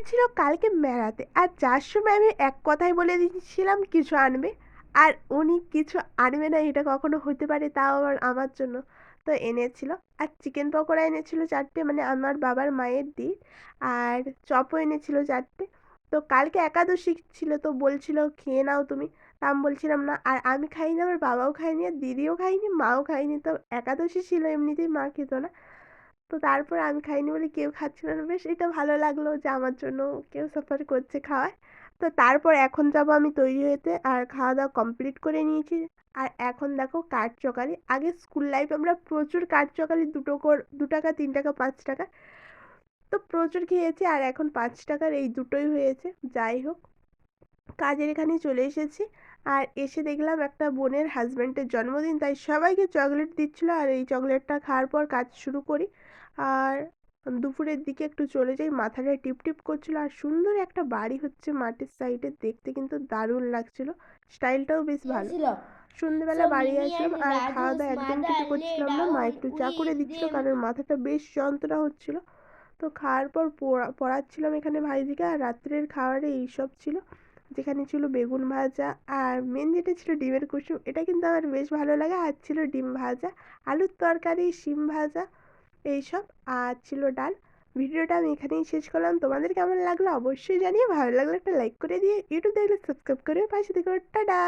গিয়েছিল কালকে মেলাতে, আর যার সময় আমি এক কথাই বলে দিয়েছিলাম কিছু আনবে, আর উনি কিছু আনবে না এটা কখনো হতে পারে, তাও আবার আমার জন্য। তো এনেছিল, আর চিকেন পকোড়া এনেছিল 4টে, মানে আমার বাবার মায়ের দিই, আর চপও এনেছিল 4টে। তো কালকে একাদশী ছিল, তো বলছিল খেয়ে নাও তুমি। তা আমি বলছিলাম না, আর আমি খাইনি, আমার বাবাও খায়নি, আর দিদিও খায়নি, মাও খায়নি। তো একাদশী ছিল, এমনিতেই মা খেত না। তো তারপর আমি খাইনি বলে কেউ খাচ্ছিল না, বেশ এটা ভালো লাগলো যে আমার জন্য কেউ সাফার করছে খাওয়ায়। তো তারপর এখন যাব আমি তৈরি হতে, আর খাওয়া দাওয়া কমপ্লিট করে নিয়েছি। আর এখন দেখো কাঠচকালি, আগে স্কুল লাইফে আমরা প্রচুর কাঠচকালি, 2 টাকা 3 টাকা 5 টাকা, তো প্রচুর খেয়েছি। আর এখন 5 টাকার এই দুটোই হয়েছে। যাই হোক, কাজের এখানে চলে এসেছি, আর এসে দেখলাম একটা বোনের হাজব্যান্ডের জন্মদিন, তাই সবাইকে চকলেট দিচ্ছিল, আর এই চকলেটটা খাওয়ার পর কাজ শুরু করি। আর দুপুরের দিকে একটু চলে যাই, মাথাটা টিপ টিপ করছিল, আর সুন্দর একটা বাড়ি হচ্ছে মাঠের সাইডে, দেখতে কিন্তু দারুণ লাগছিল, স্টাইলটাও বেশ ভালো। ছিল। সন্ধ্যেবেলা So বাড়ি Mimi আসলাম, and আর খাওয়া Raju's দাওয়া একদম mother কিছু laid করছিলাম না, মা down একটু চা করে with দিচ্ছিল them. কারণ মাথাটা বেশ যন্ত্রণা হচ্ছিল। তো খাওয়ার পর পড়াচ্ছিলাম এখানে ভাইজিকে, আর রাত্রের খাবারে এইসব ছিল, যেখানে ছিল বেগুন ভাজা, আর মেন যেটা ছিল ডিমের কুসুম, এটা কিন্তু আমার বেশ ভালো লাগে, আর ছিল ডিম ভাজা, আলুর তরকারি, শিম ভাজা, এইসব, আর ছিল ডাল। ভিডিওটা আমি এখানেই শেষ করলাম, তোমাদের কেমন লাগলো অবশ্যই জানিয়ে, ভালো লাগলে একটা লাইক করে দিয়ে, ইউটিউব দেখলে সাবস্ক্রাইব করে পাশে থেকে টাটা।